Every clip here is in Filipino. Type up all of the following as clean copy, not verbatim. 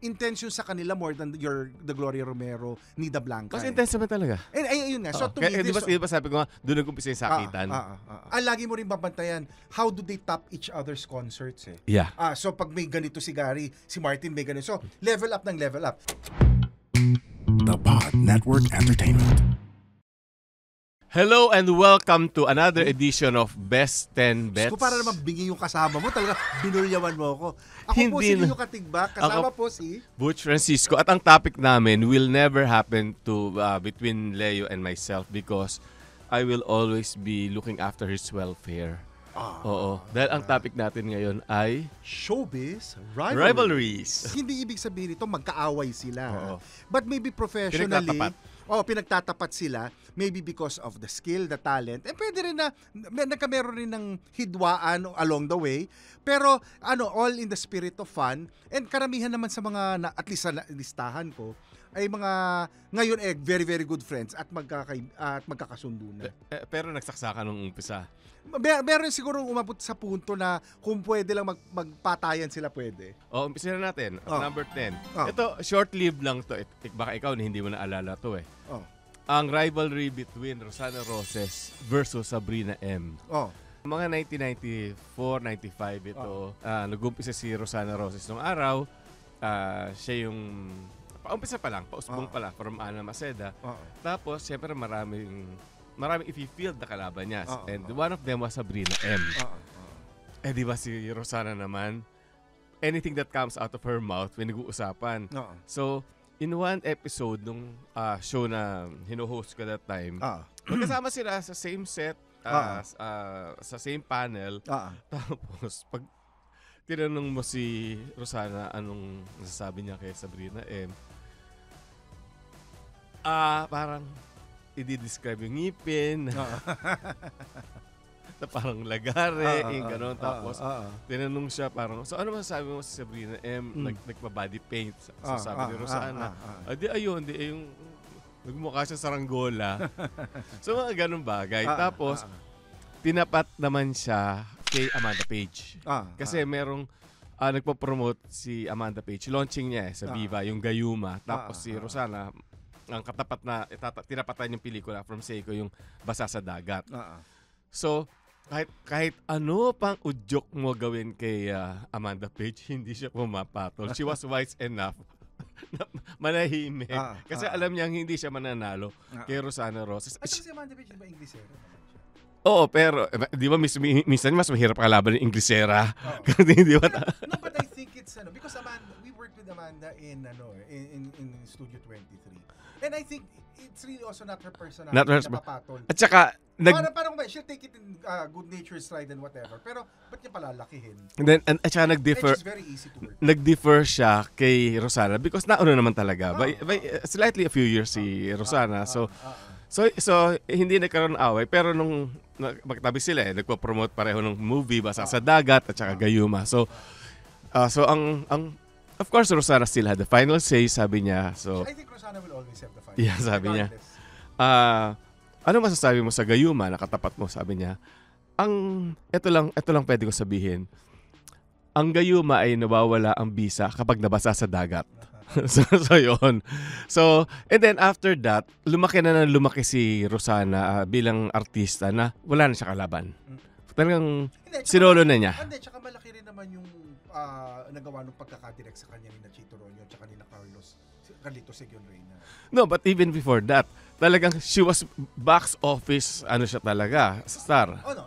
intention sa kanila more than the Gloria Romero, Nida Blanca. Mas intense naman talaga. Ayun nga. So, to kaya, me, di ba sabi ko nga, doon nag-umpisa yung sakitan. Lagi mo rin babantayan, how do they top each other's concerts eh? Yeah. So, pag may ganito si Gary, si Martin may ganito. So, level up ng level up. The Pod Network Entertainment. Hello and welcome to another edition of Best 10 Bets. So, para naman bingi yung kasama mo, talaga binulyawan mo ako. Ako Hindi po si na. Leo Katigbak, kasama po si Butch Francisco. At ang topic namin will never happen to between Leo and myself because I will always be looking after his welfare. Oo. Dahil ang topic natin ngayon ay Showbiz rivalries. Hindi ibig sabihin ito magkaaway sila. Oo. But maybe professionally, Pinagtatapat. pinagtatapat sila, maybe because of the skill, the talent. Pwede rin na nagkameron rin ng hidwaan along the way. Pero all in the spirit of fun. And karamihan naman sa mga at least sa listahan ko ay mga ngayon very very good friends at magkakasundo na. Pero nagsaksakan nung umpisa. Meron siguro umabot sa punto na kung pwede lang magpatayan sila pwede. Umpisa na natin. Number 10. Oh. Ito, short-lived lang to. Baka ikaw hindi mo naalala to eh. Oh. Ang rivalry between Rosana Roses versus Sabrina M. Mga 1994-95 ito. Nag-umpisa si Rosana Roses nung araw. Siya yung paumpisa pa lang, pausbong pa lang from Ana Maceda. Tapos, siyempre maraming i-field na kalaban niya. And one of them was Sabrina M. Di ba si Rosana naman, anything that comes out of her mouth when nag-uusapan. So, in one episode nung show na hino-host ko that time, magkasama sila sa same set, sa same panel. Tapos, pag tinanong mo si Rosana anong nasasabi niya kay Sabrina M, parang i-describe yung ngipin, na parang lagare, yung gano'n. Tapos, tinanong siya parang, so ano masasabi mo si Sabrina M? Nagpa-body paint. So sabi ni Rosana, di yung nagmukha siya saranggola. So mga ganun bagay. Tapos, tinapat naman siya kay Amanda Page. Kasi merong nagpo-promote si Amanda Page. Launching niya sa Viva, yung Gayuma. Tapos si Rosana, ang katapat na tinapatan yung pelikula from Seiko, yung Basa sa Dagat. So, kahit ano pang udyok mo gawin kay Amanda Page, hindi siya pumapatol. She was wise enough na manahimik. Kasi alam niyang hindi siya mananalo kay Rosana Roses. At si Amanda Page, ba Inglesera? Oo, pero di ba minsan mas mahirap kalaban ng Inglesera? Di ba? No, but I think it's because we worked with Amanda in Studio 23. And I think it's really also not her personality na mapatol. At saka parang she'll take it in good natured stride and whatever. Pero ba't niya palalakihin? At saka nag-differ. It's very easy to work. Nag-differ siya kay Rosana because nauna naman talaga. By slightly a few years si Rosana. So hindi nagkaroon ng away. Pero nung magtabi sila, nagpo-promote pareho ng movie, Basa sa Dagat at saka Gayuma. So ang of course, Rosana still had the final say, sabi niya. So I think Rosana will always have the final say. Yeah, sabi niya. Ano masasabi mo sa Gayuma, nakatapat mo, sabi niya. Ito lang pwede ko sabihin. Ang Gayuma ay nawawala ang bisa kapag nabasa sa dagat. so yun. So, and then after that, lumaki si Rosana bilang artista na wala na siya kalaban. Talagang sinolo na niya. Hindi, tsaka malaki rin naman yung nagawa ng pagkakadirect sa kanya ni Chito Ronyo at saka ni Carlito Seguin Reyna. No, but even before that, talagang she was box office, siya talaga, star. No.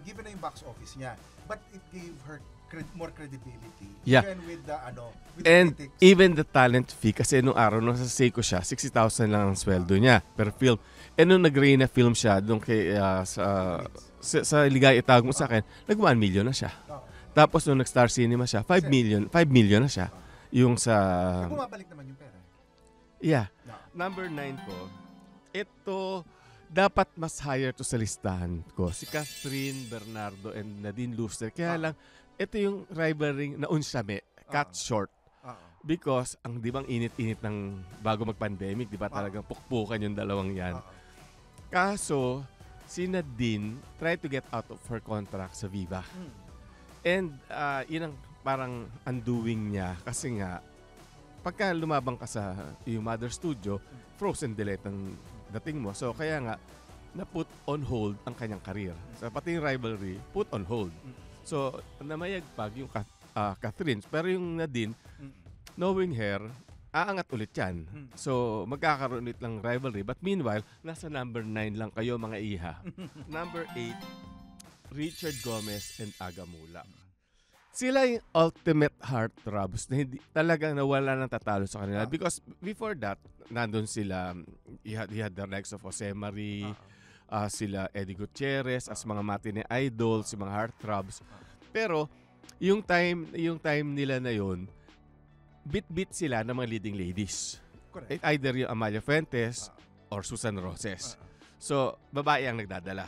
Given na yung box office niya, but it gave her more credibility. Yeah. Even with the and critics. even the talent fee, kasi nung araw, nung sa Seiko siya, 60,000 lang ang sweldo niya per film. And nung nag-Reyna film siya, doon kay, sa Ligaya Itawag Mo Sa Akin, nag-1 million na siya. Tapos nung nag-Star Cinema siya, 5 million na siya. Yung sa... Bumabalik naman yung pera. Yeah. Number 9 po, ito, dapat mas higher to sa listahan ko. Si Catherine Bernardo and Nadine Luster. Kaya lang, ito yung rivalry na unsame, cut short. Because, di bang init-init ng bago mag-pandemic, di ba talagang pukpukan yung dalawang yan. Kaso, si Nadine tried to get out of her contract sa Viva. And yun ang parang undoing niya kasi nga pagka lumabang ka sa yung Mother Studio, frozen delete ang dating mo. So kaya nga na put on hold ang kanyang career. So pati yung Rivalry, put on hold. So namayagpag yung Catherine, pero yung Nadine, knowing her, aangat ulit yan. So magkakaroon ulit lang Rivalry. But meanwhile, nasa number 9 lang kayo mga iha. Number 8, Richard Gomez and Aga Mulak. Sila yung ultimate heartthrobs na hindi talagang nawala ng tatalo sa kanila. Because before that, nandun sila, you had the likes of Jose Marie, sila Eddie Gutierrez, as mga matinee idols, si mga heartthrobs. Pero, yung time nila na yun, bit-bit sila ng mga leading ladies. Correct. Either yung Amalia Fuentes or Susan Roses. So, babae ang nagdadala.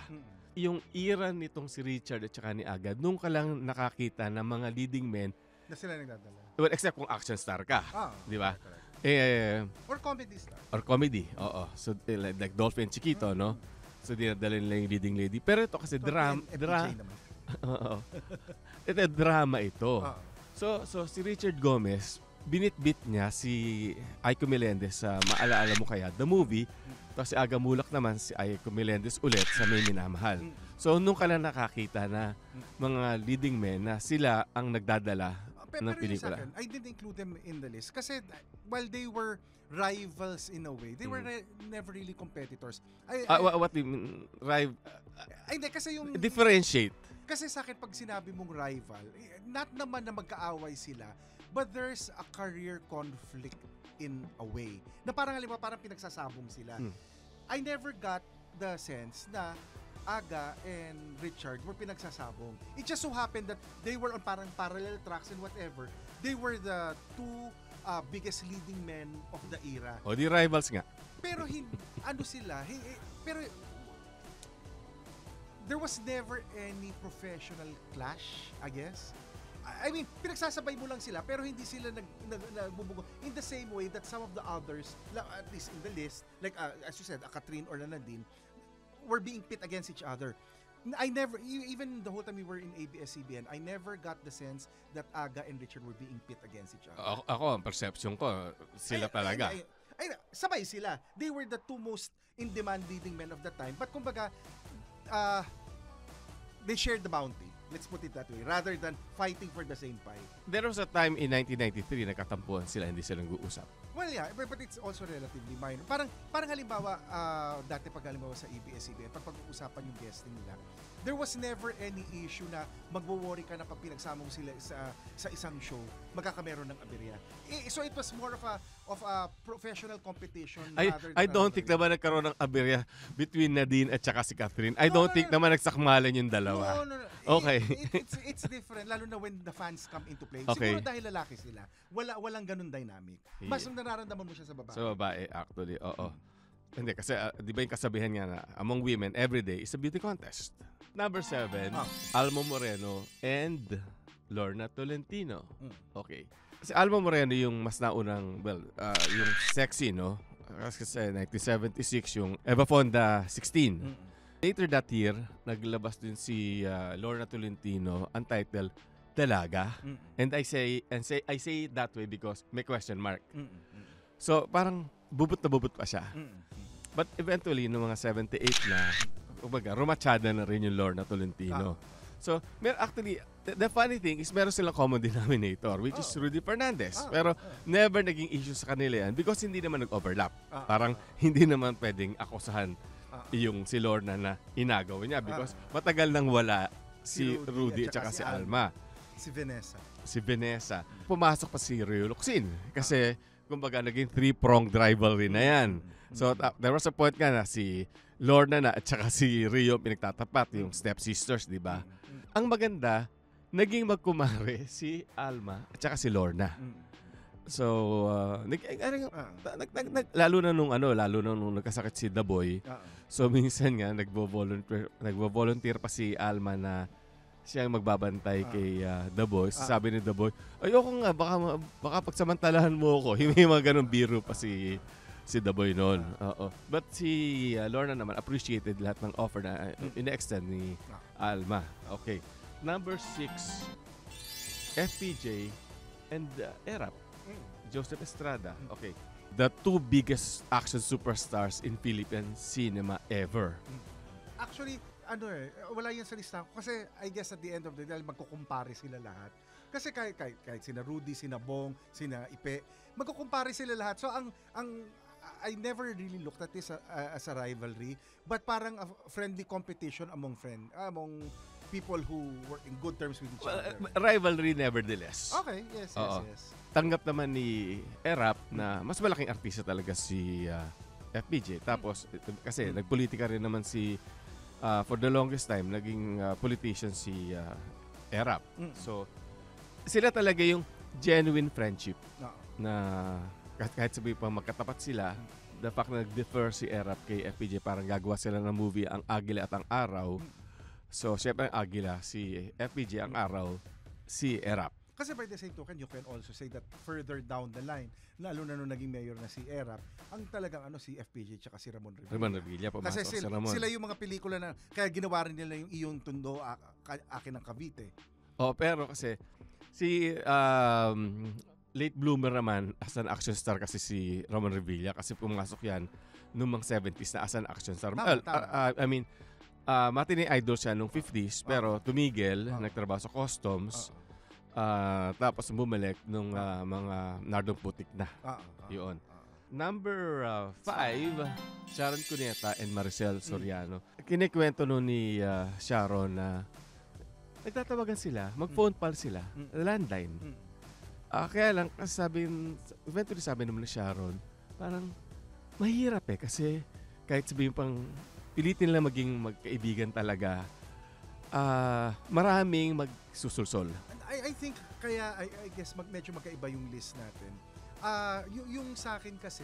Yung era nitong si Richard at saka ni Aga, nung ka lang nakakita ng mga leading men na sila nagdadala. Well, except kung action star ka. Di ba? Or comedy star. Or comedy, oo. So, like Dolphin Chiquito, no? So, dinadala nila yung leading lady. Pero ito kasi drama. Ito, drama ito. So, si Richard Gomez, binit-bit niya si Aiko Melendez sa Maalaala Mo Kaya, the movie. Tapos si Aga Mulak naman, si Aiko Melendez ulit sa May Minamahal. So, nung ka lang nakakita na mga leading men na sila ang nagdadala ng pelikula. Pero I didn't include them in the list kasi while they were rivals in a way, they were never really competitors. What do you mean? Hindi, kasi yung... Differentiate. Kasi sa akin, pag sinabi mong rival, not naman na magkaaway sila, but there's a career conflict in a way. Na parang halimbawa, parang pinagsasabong sila. I never got the sense na Aga and Richard were pinagsasabong. It just so happened that they were on parang parallel tracks and whatever. They were the two biggest leading men of the era. O di rivals nga. Pero ano sila? Pero there was never any professional clash, I guess. I mean, pinagsasabay mo lang sila pero hindi sila nagbubugo. In the same way that some of the others, at least in the list, like as you said, Catherine or Nadine, were being pit against each other. I never, even the whole time we were in ABS-CBN, I never got the sense that Aga and Richard were being pit against each other. Ako, ang perception ko, sila talaga. Sabay sila. They were the two most in-demand leading men of the time. But kumbaga, they shared the bounty. Let's put it that way. Rather than fighting for the same pie. There was a time in 1993 na katampuan sila, hindi sila nag-uusap. Well, yeah, but it's also relatively minor. Parang halimbawa, dati pag halimbawa sa ABS-CBN, pag pag-uusapan yung guesting nila, there was never any issue na magwo-worry ka na pag pinagsama mo sila sa isang show, magkakameron ng aberya. So it was more of a professional competition. I don't think naman nagkaroon ng aberya between Nadine at saka si Catherine. I don't think naman nagsakmalan yung dalawa. No. Okay. It's different, lalo na when the fans come into play. Okay. Siguro dahil lalaki sila, walang ganun dynamic. Mas nararamdaman mo siya sa babae. Sa babae, actually, oo. Hindi, kasi di ba yung kasabihan nga na among women, every day is a beauty contest. Number 7, Alma Moreno and Lorna Tolentino. Okay. Kasi Alma Moreno yung mas naunang, yung sexy, no? Kasi 1976, yung Eva Fonda 16. Later that year, naglabas din si Lorna Tolentino ang title Dalaga. And I say it that way because may question mark. So parang bubot na bubot pa siya. But eventually, noong mga 78 na, rumachada na rin yung Lorna Tolentino. So, actually, the funny thing is meron silang common denominator, which is Rudy Fernandez. Pero never naging issue sa kanila yan because hindi naman nag-overlap. Parang hindi naman pwedeng akusahan yung si Lorna na inagaw niya because matagal nang wala si Rudy at saka si Alma. Si Vanessa. Pumasok pa si Rio Locsin kasi kumbaga naging three-pronged rivalry na yan. So, there was a point nga na si Lorna na at saka si Rio pinagtatapat, yung stepsisters, di ba? Ang maganda, naging magkumare si Alma at saka si Lorna. So, lalo na nung nagkasakit si The Boy. So, minsan nga, nagvo-volunteer pa si Alma na siya ang magbabantay kay The Boy. Sabi ni The Boy, ayoko nga, baka pagsamantalahan mo ako. Hindi mga ganun biro pa si The Boy noon. But si Lorna naman appreciated lahat ng offer na ina-extend ni Alma. Okay. Number 6, FPJ and Erap. Joseph Estrada. Okay. The two biggest action superstars in Philippine cinema ever. Actually, wala yan sa listahan ko. Kasi I guess at the end of the day, magkukumpare sila lahat. Kasi kahit sina Rudy, sina Bong, sina Ipe, magkukumpare sila lahat. So I never really looked at this as a rivalry, but parang a friendly competition among people who were in good terms with each other. Rivalry nevertheless. Okay, yes. Tanggap naman ni Erap na mas malaking artista talaga si FPJ. Tapos, kasi nagpolitika rin naman si, for the longest time, naging politician si Erap. So, sila talaga yung genuine friendship na kahit sabi pa magkatapat sila, the fact na nag-defer si Erap kay FPJ, parang gagawa sila ng movie Ang Agila at Ang Araw. So, syempre ang Agila, si FPJ, ang araw, si Erap. Kasi by the same token, you can also say that further down the line, lalo na nung naging mayor na si Erap, ang talagang si FPJ tsaka si Ramon Revilla. Ramon Revilla, pumasok kasi si Ramon. Sila yung mga pelikula na, kaya ginawa rin nila yung Iyong Tundo, Akin ang Cavite. Pero kasi, si late bloomer naman, as an action star kasi si Ramon Revilla, kasi pumasok yan noong mga 70s na as an action star. Tama. Matinee idol siya nung 50s, pero tumigil, nagtrabaho sa customs, tapos bumalik nung mga Nardong Putik na. Yun. Number 5, Sharon Cuneta and Maricel Soriano. Kinikwento nun ni Sharon na nagtatawagan sila, mag-phone call sila, landline. Kaya lang, eventually sabi naman ni Sharon, parang mahirap kasi kahit sabihin pang pilitin lang maging magkaibigan talaga, maraming magsusulsol. I think, kaya I guess medyo magkaiba yung list natin. Yung sa akin kasi,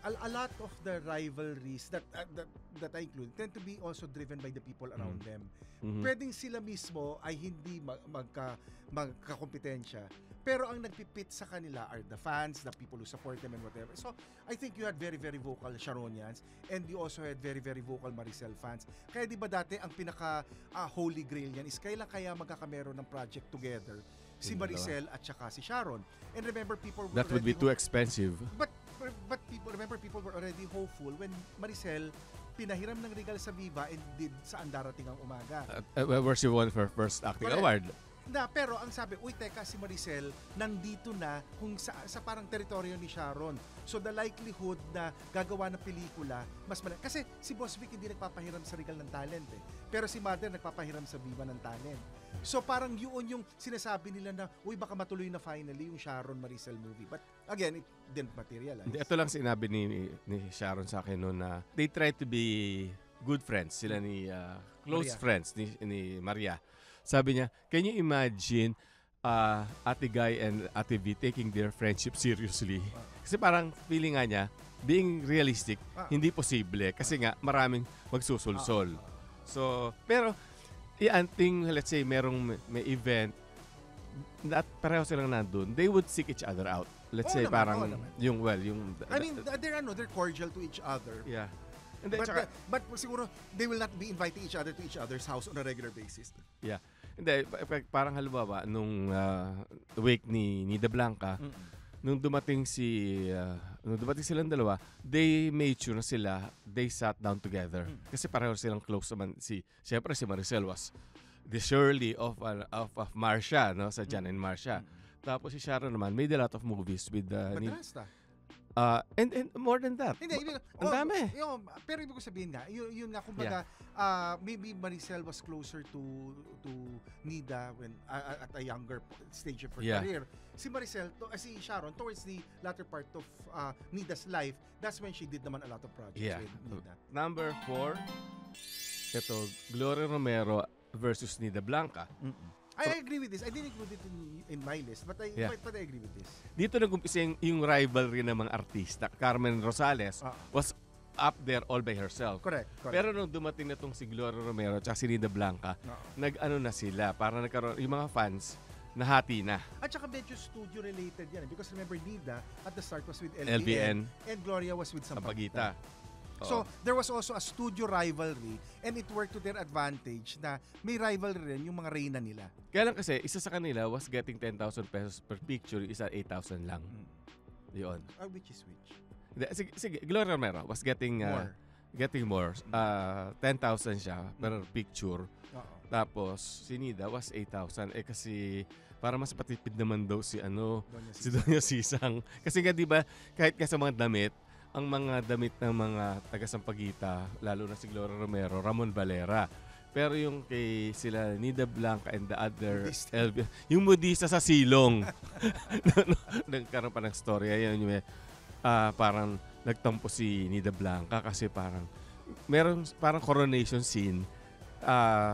a lot of the rivalries that I include tend to be also driven by the people around them. Pwedeng sila mismo ay hindi magkakompetensya, pero ang nagpipit sa kanila are the fans, the people who support them and whatever. So, I think you had very, very vocal Sharonians and you also had very, very vocal Maricel fans. Kaya di ba dati ang pinaka holy grail yan is kailan kaya magkakameron ng project together si Maricel at saka si Sharon. And remember, people were that would be too expensive. But people were already hopeful when Maricel pinahiram ng regal sa Viva and did Saan Darating ang Umaga. Where she won her first acting award. Pero ang sabi, teka, si Maricel nandito na kung sa parang teritoryo ni Sharon. So the likelihood na gagawa ng pelikula, mas malaki. Kasi si Boss Vic hindi nagpapahiram sa regal ng talent Pero si Mother nagpapahiram sa Viva ng talent. So parang yun yung sinasabi nila na, baka matuloy na finally yung Sharon Maricel movie. But again, it didn't materialize. Ito lang sinabi ni Sharon sa akin noon na they try to be good friends. Sila ni close friends ni Maria. Sabi niya, can you imagine Ate Guy and Ate V taking their friendship seriously? Kasi parang feeling nga niya, being realistic, hindi posible. Kasi nga, maraming magsusulsol. So, pero, let's say, may event, at pareho silang nandun, they would seek each other out. Let's say, parang, they're cordial to each other. Yeah. But siguro, they will not be inviting each other to each other's house on a regular basis. Yeah. Hindi, parang halimbawa, nung wake ni Nida Blanca, nung dumating silang dalawa, they made sure na they sat down together. Kasi pareho silang close naman. Siyempre si Maricel was the Shirley of Marcia, no? Sa Jan and Marcia. Tapos si Sharon naman made a lot of movies with Madrasta. And more than that. Hindi, ang dami. Pero ibig ko sabihin nga, yun nga, kumbaga, maybe Maricel was closer to Nida when at a younger stage of her career. Si Maricel, si Sharon, towards the latter part of Nida's life, that's when she did naman a lot of projects with Nida. Number 4, ito, Gloria Romero versus Nida Blanca. I agree with this. I didn't include it in my list, but I agree with this. Dito nag-umpisa yung rivalry ng mga artista. Carmen Rosales was up there all by herself. Correct. Pero nung dumating na tong si Gloria Romero at si Nida Blanca, nag-ano na sila, para nagkaroon, yung mga fans, nahati na. At saka medyo studio related yan. Because remember, Nida at the start was with LBN. And Gloria was with Sampaguita. So, there was also a studio rivalry and it worked to their advantage na may rivalry rin yung mga reyna nila. Kaya lang kasi, isa sa kanila was getting 10,000 pesos per picture, isa 8,000 lang. Yun. Which is which? Sige, Gloria Romero was getting more. 10,000 siya per picture. Tapos, si Nida was 8,000. Kasi, para mas patipid naman daw si Doña Sisang. Kasi nga, di ba, kahit ka sa mga damit, ang mga damit ng mga taga-Sampaguita, lalo na si Gloria Romero, Ramon Valera. Pero yung kay sila Nida Blanca and the other yung modista sa silong. Nagkaroon pa ng storya yan. Parang nagtampo si Nida Blanca kasi parang coronation scene.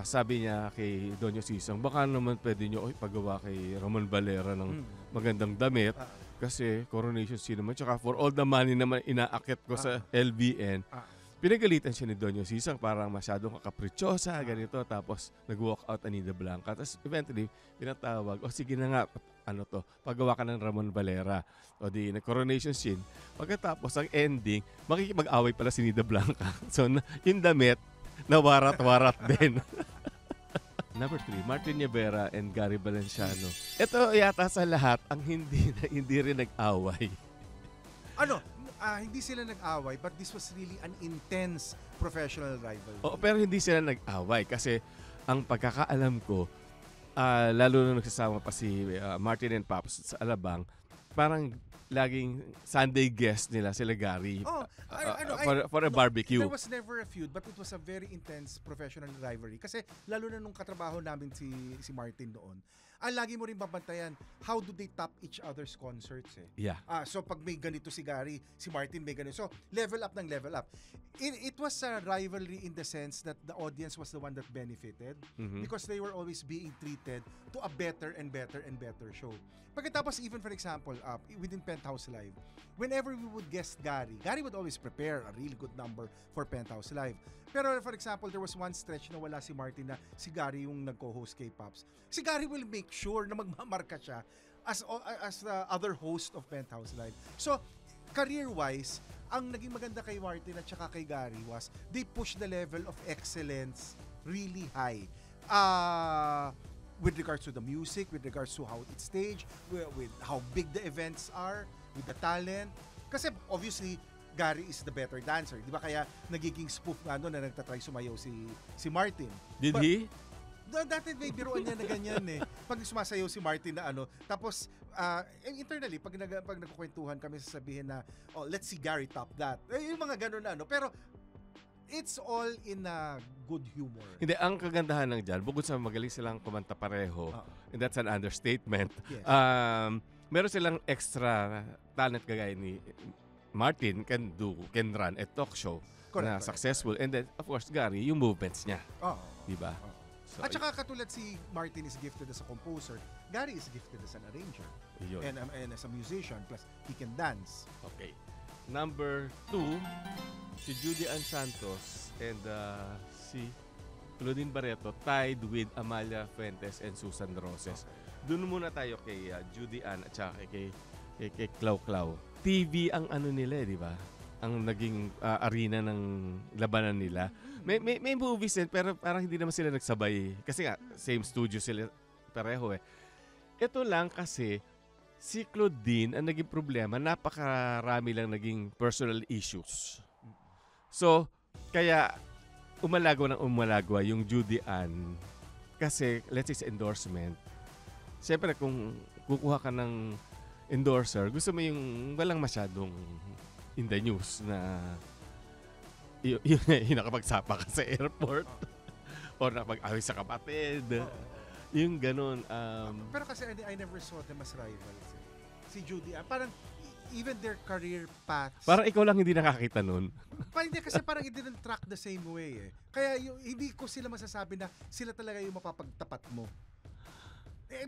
Sabi niya kay Doña Sisang, baka naman pwede nyo ipagawa kay Ramon Valera ng magandang damit. Kasi coronation scene naman. Tsaka for all the money naman inaakit ko sa LBN. Pinagalitan siya ni Doña Sisang, parang masyadong kakapritsyosa, ganito. Tapos nag-walk out Nida Blanca. Tapos eventually, pinatawag, sige na nga, pagawa ka ng Ramon Valera. O di, nag-coronation scene. Pagkatapos, ang ending, makikipag-away pala si Nida Blanca. So, yung damit, nawarat-warat din. Number 3, Martin Nievera and Gary Valenciano. Ito yata sa lahat ang hindi rin nag-away. Hindi sila nag-away, but this was really an intense professional rivalry. Pero hindi sila nag-away kasi ang pagkakaalam ko, lalo na nagsasama pa si Martin and Pops sa Alabang, parang laging Sunday guest nila sila Gary for a barbecue. There was never a feud, but it was a very intense professional rivalry. Kasi lalo na nung katrabaho namin si Martin doon, lagi mo rin babantayan how do they top each other's concerts Yeah. So pag may ganito si Gary, si Martin may ganito. So level up ng level up. It was a rivalry in the sense that the audience was the one that benefited because they were always being treated to a better and better and better show. Pagkatapos, even for example, within Penthouse Live, whenever we would guest Gary would always prepare a really good number for Penthouse Live. Pero for example, there was one stretch na wala si Martin na si Gary yung nag-co-host kay Pops. Si Gary will make sure na magmamarka siya as the other host of Penthouse Live. So, career-wise, ang naging maganda kay Martin at saka kay Gary was they pushed the level of excellence really high. With regards to the music, with regards to how it's staged, with how big the events are, with the talent. Kasi obviously, Gary is the better dancer. Di ba kaya nagiging spoof na na nagtatry sumayaw si Martin. Did he? Dati may biruan niya na ganyan Pag sumasayaw si Martin na tapos internally, pag nagkukwentuhan kami, sasabihin na, let's see Gary top that. Yung mga ganun na Pero it's all in a good humor. Hindi, ang kagandahan ng dyan, bukod sa magaling silang kumanta pareho, and that's an understatement, Yes. meron silang extra talent kagaya ni Martin can run a talk show na successful. And then, of course, Gary, yung movements niya. Diba? So, at saka katulad si Martin is gifted as a composer, Gary is gifted as an arranger. Yun. And as a musician, plus he can dance. Okay. Number 2, si Judy Ann Santos and si Claudine Barreto tied with Amalia Fuentes and Susan Roses. Doon muna tayo kay Judy Ann at saka kay Clau Clau. TV ang nila di ba? Ang naging arena ng labanan nila. May movies din pero parang hindi naman sila nagsabay. Kasi nga, same studio sila pareho Ito lang kasi si Claudine ang naging problema, napakarami lang naging personal issues. So, kaya umalagwa yung Judy Ann kasi let's say sa endorsement. Siyempre kung kukuha ka ng endorser, gusto mo yung walang masyadong in the news na yung nakapagsapa ka sa airport or nakapag-away sa kapatid. Yung ganun. Pero kasi I never saw them as rivals. Si Judy Ann, parang even their career paths. Parang ikaw lang hindi nakakita nun. Hindi kasi parang it didn't track the same way Kaya hindi ko sila masasabi na sila talaga yung mapapagtapat mo.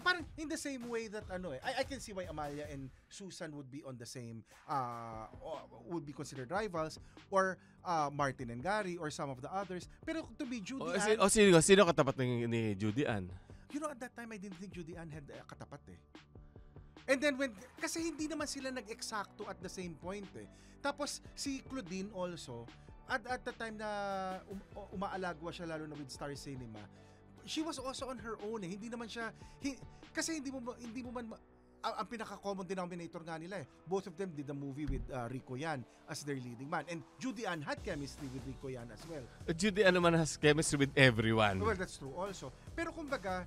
Parang in the same way that I can see why Amalia and Susan would be on the same would be considered rivals, or Martin and Gary or some of the others. Pero to be Judy Ann, sino katapat ni Judy Ann? At that time I didn't think Judy Ann had katapat And then kasi hindi naman sila nag-eksakto at the same point Tapos si Claudine also, at the time na umaalagwa siya lalo na with Star Cinema, she was also on her own Hindi naman siya kasi hindi mo man ang pinaka-common denominator nga nila Both of them did a movie with Rico Yan as their leading man. And Judy Ann had chemistry with Rico Yan as well. Judy Ann naman has chemistry with everyone. Well, that's true also. Pero kumbaga,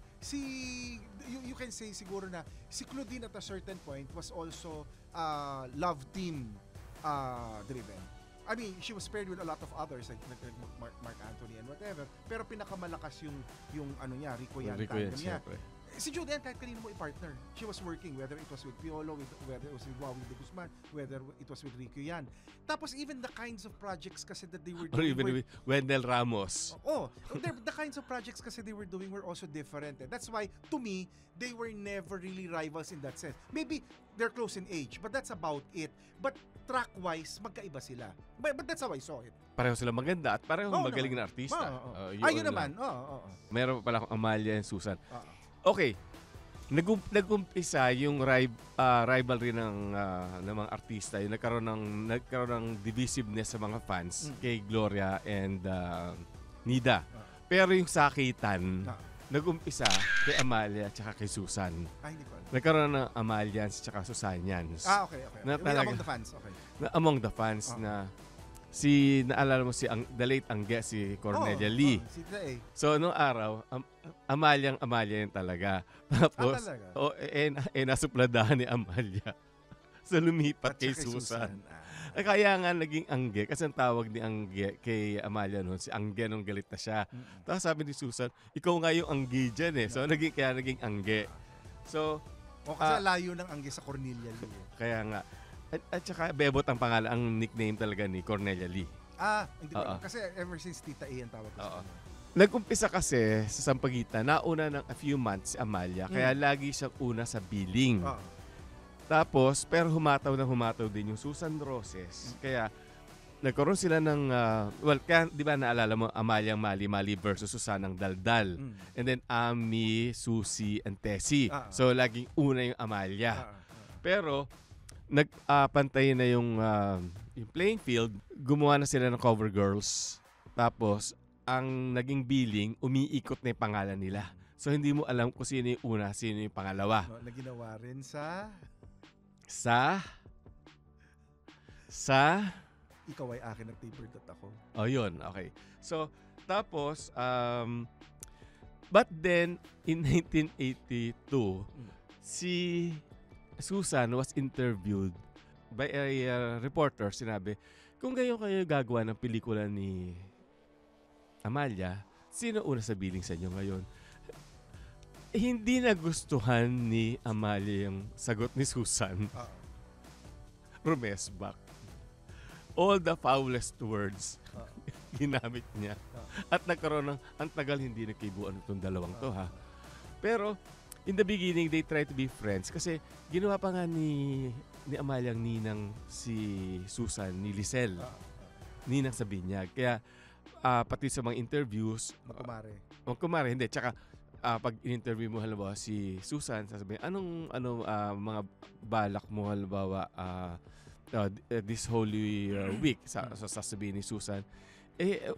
you can say siguro na si Claudine at a certain point was also love team driven. I mean, she was paired with a lot of others like Mark Anthony and whatever. Pero pinakamalakas yung ano niya, Rico Yan. Si Judy Ann, kahit kanino mo i-partner, she was working, whether it was with Piolo, whether it was with Wawing de Guzman, whether it was with Rico Yan. Tapos even the kinds of projects kasi that they were doing... Or even with Wendell Ramos. The kinds of projects kasi they were doing were also different. That's why, to me, they were never really rivals in that sense. Maybe they're close in age, but that's about it. But track-wise, magkaiba sila. But that's how I saw it. Pareho sila maganda at pareho magaling na artista. Yun naman. Meron pala akong Amalia and Susan. Okay, nag-umpisa yung rivalry ng mga artista. Yung nagkaroon ng divisiveness sa mga fans kay Gloria and Nida. Pero yung sakitan, nag-umpisa kay Amalia at saka kay Susan. Hindi ko alam. Nagkaroon ng Amalians at saka Susanians. Okay. Among the fans, okay. Among the fans na naalala mo the late Angge, si Cornelia Lee. So, noong araw, Amalia yun talaga. Tapos, nasupladahan ni Amalia. So, lumipat kay Susan. Kaya nga naging Angge, kasi ang tawag ni Angge kay Amalia noon, si Angge nung galit na siya. Tapos sabi ni Susan, ikaw nga yung Angge dyan So, kaya naging Angge. So, kasi layo ng Angge sa Cornelia Lee. Kaya nga. At saka Bebot ang pangalan, ang nickname talaga ni Cornelia Lee. Hindi ko. Kasi ever since Tita A ang tawag ko sa kanya. Nag-umpisa kasi sa Sampaguita, nauna ng a few months si Amalia, kaya lagi siyang una sa billing. Tapos, pero humataw din yung Susan Roses. Kaya, nagkaroon sila ng, kaya di ba naalala mo, Amalia Mali versus Susanang Daldal. And then, Ami, Susie, and Tessie. So, laging una yung Amalia. Pero, nagpantay na yung playing field, gumawa na sila ng cover girls. Tapos, ang naging billing, umiikot na yung pangalan nila. So, hindi mo alam kung sino yung una, sino yung pangalawa. Na ginawa rin sa... Ikaw ay akin at taper ako. Yun. Okay. So, tapos, but then, in 1982, si Susan was interviewed by a reporter. Sinabi, kung kayo gagawa ng pelikula ni Amalia, sino una sa billing sa inyo ngayon? Hindi nagustuhan ni Amalia yung sagot ni Susan. Rumesbak. All the foulest words ginamit niya. At nagkaroon ng, ang tagal hindi nagkibuan itong dalawang to Pero, in the beginning, they try to be friends kasi ginawa pa nga ni Amalia ang ninang si Susan, ni Lisel. Ninang sa binyag. Kaya, pati sa mga interviews, magkumare, hindi. Tsaka, pag in-interview mo, halimbawa, si Susan, sasabihin, anong mga balak mo, halimbawa, this Holy Week, sasabihin ni Susan.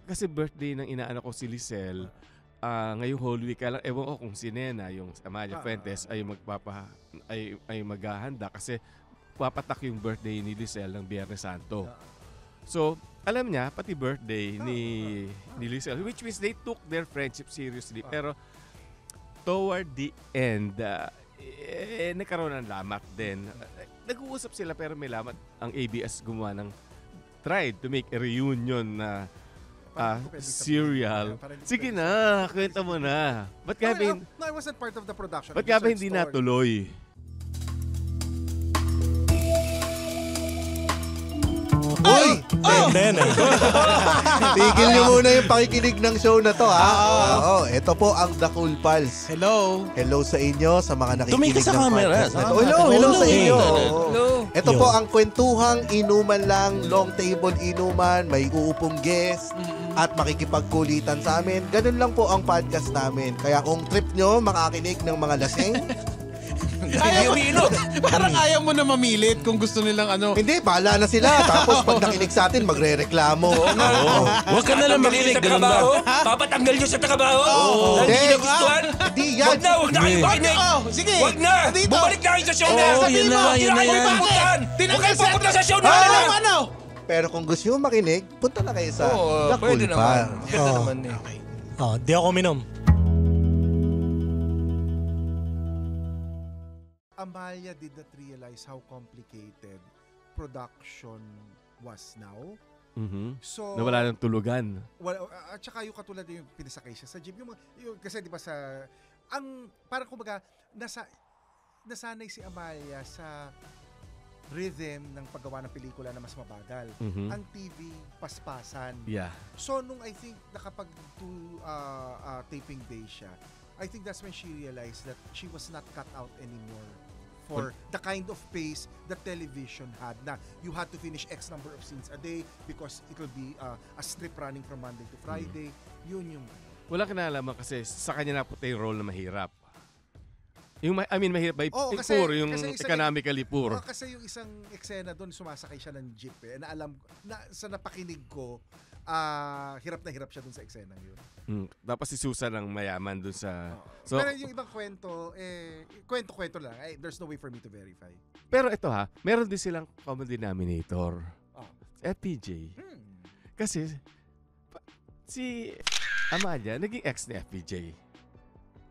Kasi birthday ng inaanak ko si Lisel, ngayong Holy Week, kaya lang, ewan ko kung si Nena, yung Amalia Fuentes, ay maghahanda kasi papatak yung birthday ni Lisel ng Biyernes Santo. So, alam niya, pati birthday ni Lisel, which means they took their friendship seriously. Pero, toward the end, nagkaroon ng lamat din. Nag-uusap sila pero may lamat. Ang ABS gumawa ng tried to make a reunion na serial. Sige na, kwenta mo na. Ba't kaya No, I wasn't part of the production. Ba't kaya hindi natuloy? Uy! Tigil niyo muna yung pakikinig ng show na to, ito po ang The Cool Pals. Hello. Hello sa inyo, sa mga nakikinig Tumingin sa ng camera. podcast na to. Hello sa inyo. Hello. Ito po ang kwentuhang inuman lang, long table inuman, may uupong guest, at makikipagkulitan sa amin. Ganun lang po ang podcast namin. Kaya kung trip nyo makakinig ng mga lasing, Hindi umiinot. Parang ayaw mo na mamilit kung gusto nilang ano. Hindi, bahala na sila. Tapos pag nakinig sa atin, magre-reklamo. Huwag ka na lang makinig. Ganun ba? Papatanggal nyo sa trabaho? Hindi Hindi. nagustuhan? Hindi yan. Huwag na kayo makinig. Sige. Huwag na. Dito. Bumalik na kayo sa show na. Yan na, yan na yan. Huwag kayo pupunta sa show na. Ano? Pero kung gusto nyo makinig, punta na kayo sa Oo, The pwede Cool naman. Par. Ganda naman eh. Di ako minom. Amalia did not realize how complicated production was now. So, Nawala ng tulugan. at saka yung katulad yung pinasakay siya sa jeep. Yung kasi di ba parang kumbaga, nasanay si Amalia sa rhythm ng paggawa ng pelikula na mas mabagal. Ang TV, paspasan. Yeah. So, nung I think taping day siya, I think that's when she realized that she was not cut out anymore for the kind of pace that television had, na you had to finish X number of scenes a day because it will be a strip running from Monday to Friday. Yun yung... Wala kinalaman kasi sa kanya napunta yung role na mahirap. Mahirap by poor, yung economically poor. Kasi yung isang eksena doon, sumasakay siya ng jeep na alam, sa napakinig ko, hirap na hirap siya doon sa eksena yun. Tapos si Susan ang mayaman doon sa... Pero yung ibang kwento, kwento-kwento lang. There's no way for me to verify. Pero ito meron din silang common denominator. FPJ. Kasi si Amalia, naging ex ni FPJ.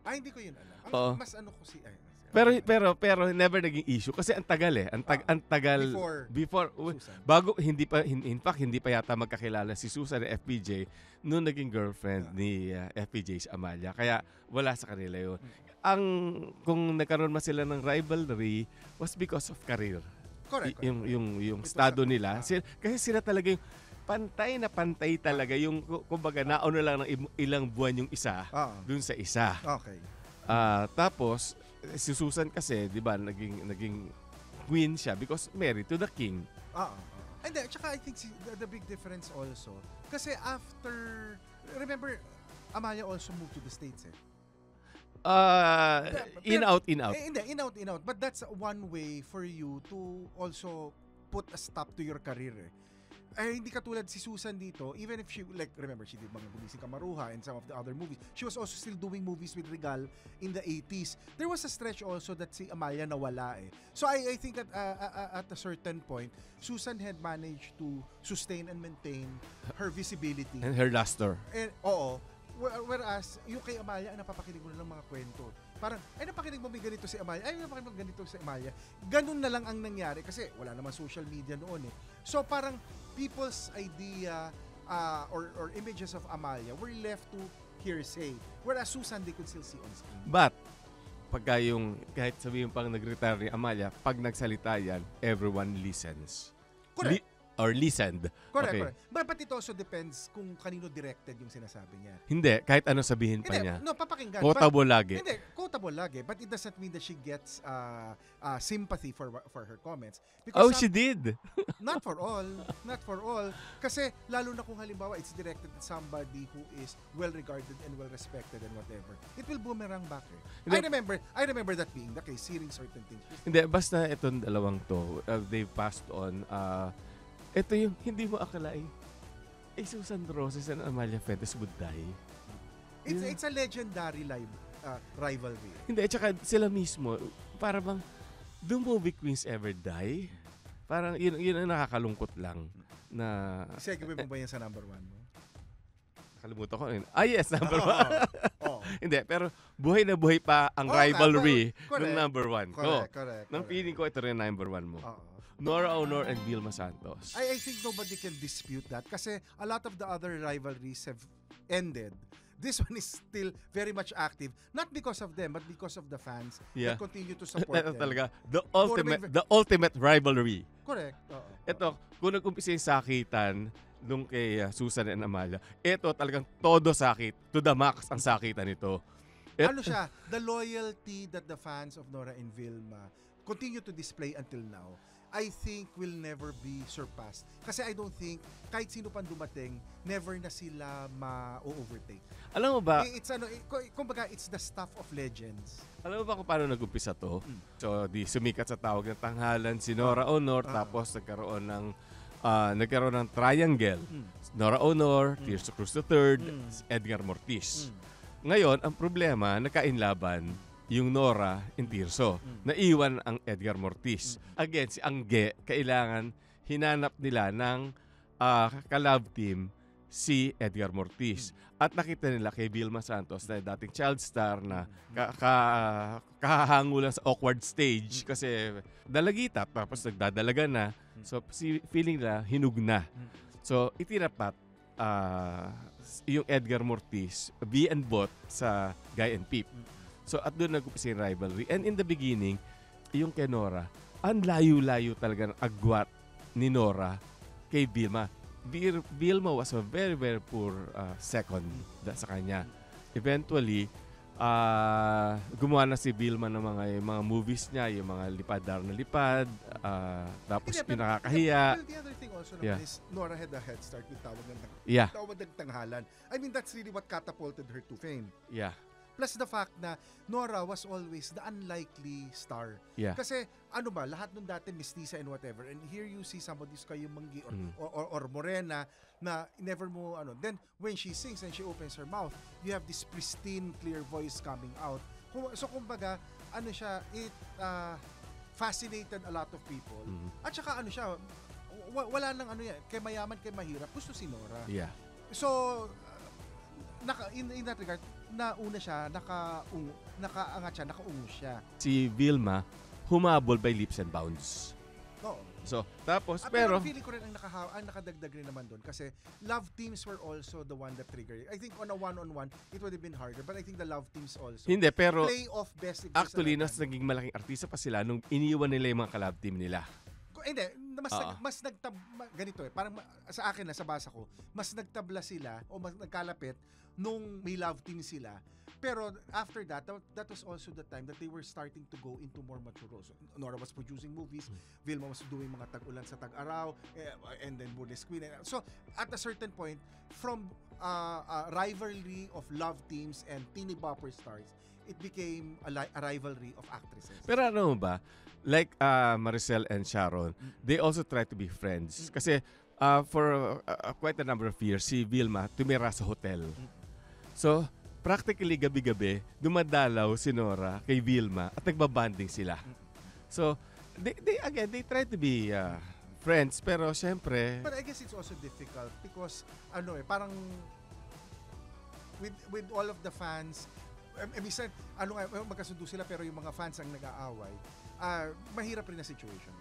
Hindi ko yun alam. Mas ano ko si... Pero never naging issue kasi ang tagal ang tagal before bago in fact hindi pa yata magkakilala si Susan at FPJ noong naging girlfriend ni FPJ si Amalia, kaya wala sa kanila yun. Kung nagkaroon man sila ng rivalry was because of career. Correct. Yung estado nila kasi sila talaga yung pantay talaga yung kumbaga nauna lang ng ilang buwan yung isa dun sa isa. Okay. Tapos si Susan kasi, 'di ba, naging queen siya because married to the king. And then, tsaka I think the big difference also, kasi after, remember, Amalia also moved to the States In out. Hindi, in out. But that's one way for you to also put a stop to your career hindi katulad si Susan dito, even if she, like, remember, she did mga Gumising Kamaruha and some of the other movies. She was also still doing movies with Regal in the 80s. There was a stretch also that si Amalia nawala So I think at a certain point, Susan had managed to sustain and maintain her visibility. And her luster. Whereas, yung kay Amalia, napapakinig mo na lang mga kwento. Parang, napakinig mo may ganito si Amalia. Napakinig mo ganito si Amalia. Ganun na lang ang nangyari kasi wala naman social media noon So parang, people's idea or images of Amalia were left to hearsay. Whereas Susan, they could still see on screen. But, pagka kahit sabihin pang nag-retire ni Amalia, pag nagsalita yan, everyone listens. Correct. Or listened. Correct. But it also depends kung kanino directed yung sinasabi niya. Hindi, kahit ano sabihin pa niya. No, papakinggan. Quotable lagi. Hindi, quotable lagi. But it doesn't mean that she gets sympathy for her comments. Because she did. Not for all. Kasi lalo na kung halimbawa it's directed at somebody who is well-regarded and well-respected and whatever, it will boomerang back I remember that being the case, hearing certain things. Hindi, basta itong dalawang to, they've passed on. Ito yung hindi mo akalain. Susan Roses and Amalia Fuentes would die. It's a legendary rivalry. Hindi, tsaka sila mismo, para bang, do movie queens ever die? Parang yun ang nakakalungkot lang. Na Segue mo ba yan sa number 1 mo? Nakalimutan ko. Yes, number 1. Hindi, pero buhay na buhay pa ang rivalry ng number 1 ko. Correct. Nang feeling ko, ito rin number 1 mo. Nora Honor and Vilma Santos. I think nobody can dispute that kasi a lot of the other rivalries have ended. This one is still very much active, not because of them, but because of the fans that continue to support them. Talaga, the ultimate rivalry. Correct. Ito, kung nag-umpisa yung sakitan nung kay Susan and Amalia, ito talagang todo sakit, to the max ang sakitan nito. Ano siya, the loyalty that the fans of Nora and Vilma continue to display until now. I think will never be surpassed. Kasi I don't think kahit sino pang dumating, never na sila ma-overtake. Alam mo ba? Kumbaga, it's the stuff of legends. Alam mo ba kung paano nag-umpisa to? So, di sumikat sa tawag ng tanghalan si Nora Honor, tapos nagkaroon ng triangle. Nora Honor, Tirso Cruz III, Edgar Mortiz. Ngayon, ang problema, nagkainlaban yung Nora and Tirso. Naiwan ang Edgar Mortiz. Again, si Angge, kailangan hinanap nila ng ka-love team si Edgar Mortiz. At nakita nila kay Vilma Santos na dating child star na kahahango lang sa awkward stage kasi dalagita tapos nagdadalaga na. So feeling nila hinug na. So itinapat yung Edgar Mortiz, V and Bot sa Guy and Peep. So at doon nag-umpisa yung rivalry. And in the beginning, yung kay Nora, ang layo-layo talaga ng agwat ni Nora kay Vilma. Vilma was a very, very poor second sa kanya. Eventually, gumawa na si Vilma ng mga movies niya, yung mga lipad-dar na lipad, tapos pinakakahiya. Well, the other thing also naman is Nora had a head start with Tawag ng Tanghalan. I mean, that's really what catapulted her to fame. Yeah. Plus the fact na Nora was always the unlikely star. Yeah. Kasi lahat nung dati mestiza and whatever. And here you see somebody who's kayo manggi or morena na never mo Then when she sings and she opens her mouth, you have this pristine, clear voice coming out. So kumbaga, it fascinated a lot of people. At saka wala nang kay mayaman, kay mahirap, gusto si Nora. Yeah. So, in that regard, nauna siya, nakaangat siya, nakaungo siya. Si Vilma, humabol by leaps and bounds. Oo. So, tapos, pero feeling ko rin ang nakadagdag rin naman doon kasi love teams were also the one that triggered. I think on a one-on-one, it would have been harder. But I think the love teams also. Hindi, pero play off best. Actually, naging malaking artista pa sila nung iniwan nila yung mga ka-love team nila. Hindi, ganito parang sa akin sa basa ko, mas nagtabla sila o mas nagkalapit nung may love team sila. Pero after that was also the time that they were starting to go into more mature roles. Nora was producing movies, Vilma was doing mga tag-ulan sa Tag-Araw, and then Burlesque Queen. So at a certain point, from a rivalry of love teams and teeny bopper stars, it became a rivalry of actresses. Pero ano ba? Like Maricel and Sharon, they also try to be friends. Kasi for quite a number of years, si Vilma tumira sa hotel. So, practically gabi-gabi, dumadalaw si Nora kay Vilma at nagbabanding sila. So, they try to be friends, pero syempre... But I guess it's also difficult because, parang with all of the fans, minsan, magkasundo sila pero yung mga fans ang nag-aaway, mahirap rin na situation.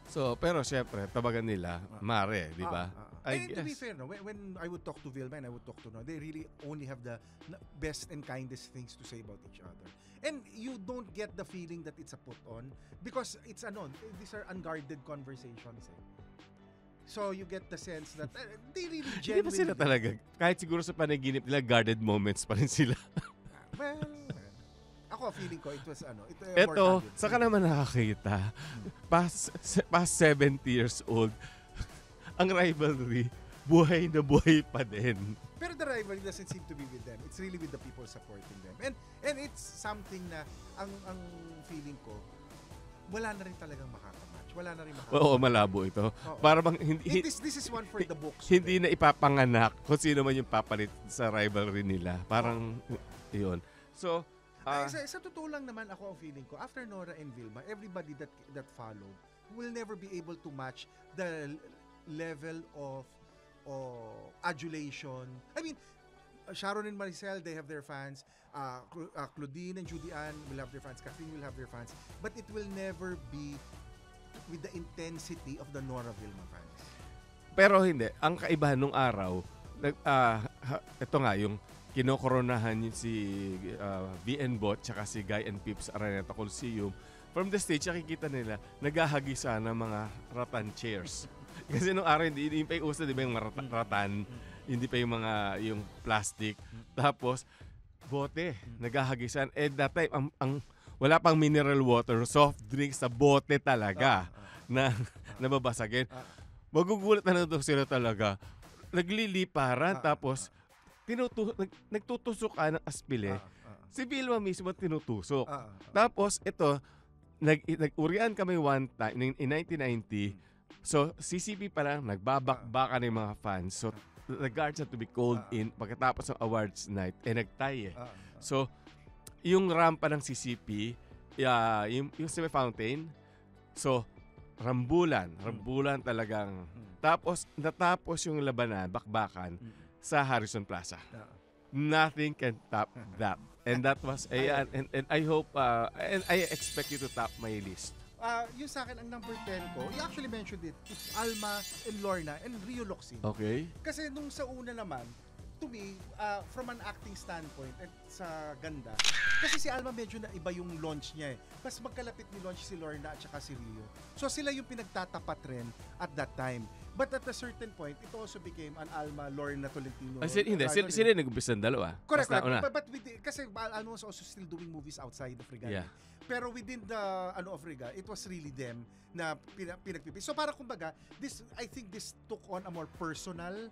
So, pero syempre, tabagan nila, Mare, di ba? And to be fair, when I would talk to Vilma and I would talk to Nora, they really only have the best and kindest things to say about each other. And you don't get the feeling that it's a put-on because it's these are unguarded conversations. So you get the sense that they really genuinely... Hindi ba sila talaga? Kahit siguro sa panaginip nila, guarded moments pa rin sila. Well, ako feeling ko it was Eto, saka naman nakakita. Past 70 years old, ang rivalry, buhay na buhay pa din. Pero the rivalry doesn't seem to be with them. It's really with the people supporting them. And it's something na ang feeling ko, wala na rin talagang makakamatch. Wala na rin makakamatch. Oo, malabo ito. Oo. Para bang this is one for the books. Hindi na ipapanganak kung sino man yung papalit sa rivalry nila. Parang yun. So, sa totoo lang naman ako ang feeling ko, after Nora and Vilma, everybody that followed will never be able to match the level of adulation. I mean, Sharon and Maricel, they have their fans. Claudine and Judy Ann will have their fans. Catherine will have their fans. But it will never be with the intensity of the Nora Vilma fans. Pero hindi. Ang kaibahan nung araw, ito nga, yung kinokoronahan yun si VN Bot tsaka si Guy and Peep sa Araneta Coliseum. From the stage, nakikita nila, naghahagisa ng mga ratan chairs. Kasi nung araw, hindi pa yung uso, di ba yung ratan, hindi pa yung plastic. Tapos, bote, naghahagisan. That time, wala pang mineral water, soft drinks sa bote talaga. na nababasagin. Magugulat na lang sila talaga. Nagliliparan, tapos nagtutusok ka ng aspile. Si Vilma mismo tinutusok. Tapos ito, nag-urian kami one time in 1990. So CCP pa lang, nagbabakbaka ng mga fans. So the guards had to be called in pagkatapos ng awards night. Nagtay eh. So yung rampa ng CCP, yung sa fountain, so rambulan talagang. Tapos natapos yung labanan, bakbakan sa Harrison Plaza. Nothing can top that. And that was and I hope and I expect you to top my list. Yung sa akin, ang number 10 ko, you actually mentioned it, it's Alma and Lorna and Rio Locsin. Okay. Kasi nung sa una naman, to me, from an acting standpoint at sa ganda, kasi si Alma medyo na iba yung launch niya eh. Mas magkalapit ni launch si Lorna at saka si Rio. So sila yung pinagtatapat rin at that time. But at a certain point, it also became an Alma, Lorna, Tolentino. Hindi, sila nag-umpisa ng dalawa. Correct. But kasi Alma was also still doing movies outside of Riga. Yeah. Pero within the of Riga, it was really them na pinagpipili. So para kumbaga, I think this took on a more personal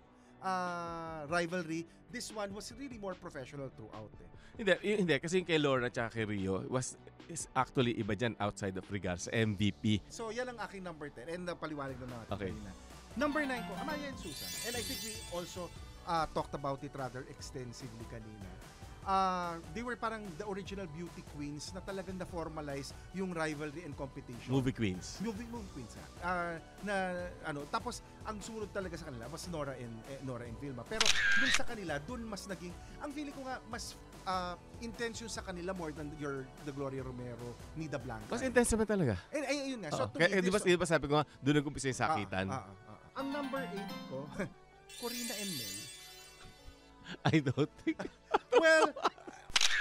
rivalry. This one was really more professional throughout. Hindi kasi yung kay Lorna at kay Rio is actually iba dyan outside of Riga sa MVP. So yan ang aking number 10 and paliwanag na natin Okay. kanina. Number 9 ko, Amalia and Susan. And I think we also talked about it rather extensively kanina. They were parang the original beauty queens na talagang na-formalize yung rivalry and competition. Movie queens. Movie queens. Tapos ang sumunod talaga sa kanila was Nora and Vilma. Pero dun sa kanila, dun mas naging, ang feeling ko nga mas intense yun sa kanila more than the Gloria Romero, Nida Blanca. Mas intense naman talaga. And ayun nga. So, Kaya, di ba sabi ko nga, doon nag-umpisa yung sakitan? Ang number 8 ko, Corina and Mel. I don't think. Well,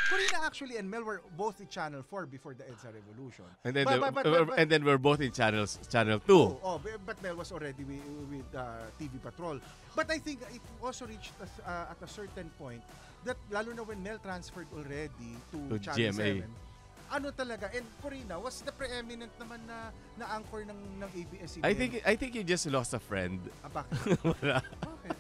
Corina actually and Mel were both in Channel 4 before the EDSA Revolution. And then, but and then we're both in Channel 2. But Mel was already with TV Patrol. But I think it also reached at a certain point that lalo na when Mel transferred already to Channel GMA. 7, talaga, and Corina was the preeminent naman na anchor ng ABS-CBN. I think you just lost a friend. Bakit? Wala. Bakit?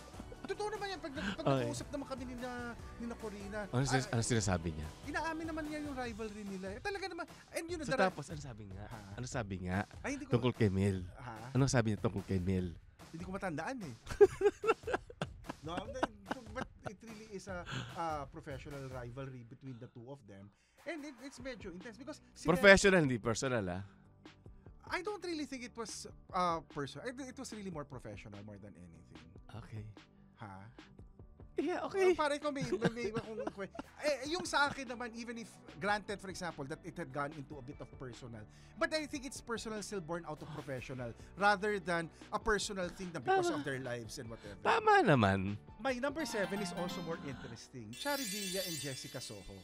Totoo naman yan. Pag nag-uusap naman kami ni na Corina. Ano sinasabi niya? Inaamin naman niya yung rivalry nila. Talaga naman. And yun, so tapos, ano sabi nga? Ano sabi nga? Ay, hindi ko, tungkol kay Mel. Ano sabi niya tungkol kay Mel? Hindi ko matandaan eh. No, but it really is a professional rivalry between the two of them. And it's medyo intense because professional, hindi personal I don't really think it was personal. It was really more professional more than anything. Okay. Yeah, okay. Parang ko may yung sa akin naman, even if granted, for example, that it had gone into a bit of personal, but I think it's personal still born out of professional rather than a personal thing na because of their lives and whatever. Tama naman. My number 7 is also more interesting. Chari Villa and Jessica Soho.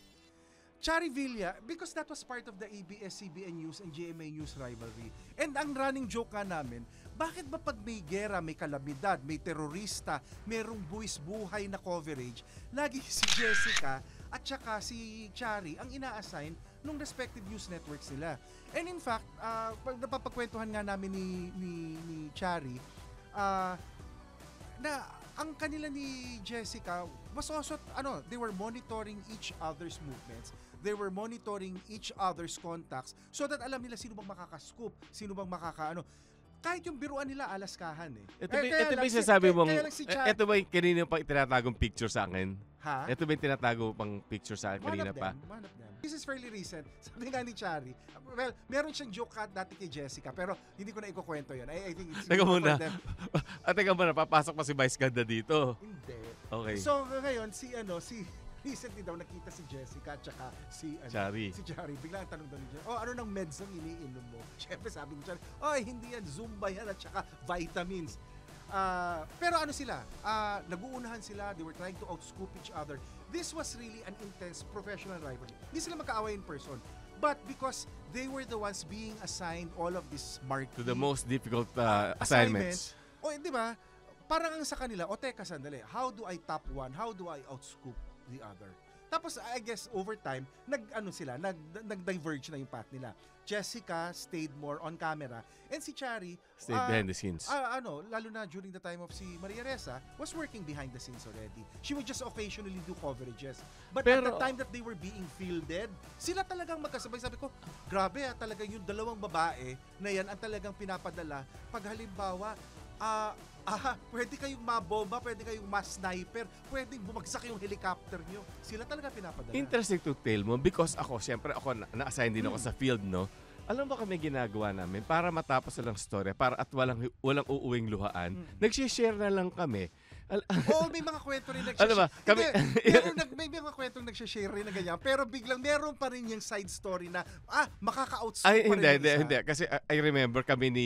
Chari Villa, because that was part of the ABS-CBN News and GMA News rivalry. And ang running joke nga namin, bakit ba pag may gera, may kalamidad, may terorista, merong buwis-buhay na coverage, lagi si Jessica at saka si Chari ang ina-assign nung respective news networks nila. And in fact, pag napapagkwentuhan nga namin ni Chari, na ang kanila ni Jessica was also, they were monitoring each other's movements. They were monitoring each other's contacts so that alam nila sino bang makaka-scoop, sino bang kahit yung biruan nila alaskahan eh. Ito ba yung sasabi mong, ito ba yung kanina pang tinatagong picture sa akin? Ha? Ito ba yung tinatago pang picture sa akin kanina pa? One of them. This is fairly recent. Sabi nga ni Chari, well, meron siyang joke dati kay Jessica, pero hindi ko na ikukwento yun. I think it's Teka muna. Teka muna, papasok pa si Vice Ganda dito. Hindi. Okay. So ngayon, recently daw nakita si Jessica at saka si Chari. Si Chari. Bigla ang tanong daw ni Jessica, ano nang meds ang iniinom mo? Siyempre sabi ni Chari, hindi yan, Zumba yan at saka vitamins. Pero sila? Nag-uunahan sila. They were trying to outscoop each other. This was really an intense professional rivalry. Hindi sila magkaaway in person. But because they were the ones being assigned all of these marquee... To the most difficult assignments. Di ba? Parang ang sa kanila, teka sandali, how do I top one? How do I outscoop the other? Tapos, I guess, over time, nag-diverge na yung path nila. Jessica stayed more on camera. And si Chari, Stayed behind the scenes. lalo na during the time of si Maria Ressa, was working behind the scenes already. She would just occasionally do coverages. But at the time that they were being fielded, sila talagang magkasabay. Sabi ko, grabe talaga yung dalawang babae na yan ang talagang pinapadala. Pag halimbawa, pwede kayong mabomba, pwede kayong ma-sniper, pwedeng bumagsak yung helicopter nyo. Sila talaga pinapadala. Interesting to tell mo because ako, siyempre ako na-assign din ako sa field, no? Alam mo kami ginagawa namin para matapos lang story, para at walang uuwing luhaan. Nag-share na lang kami. May mga kwento rin Ano ba? May mga kwentong nag-share rin na ganyan, pero biglang meron pa rin yung side story na, makaka-outscore pa rin hindi. Kasi I remember kami ni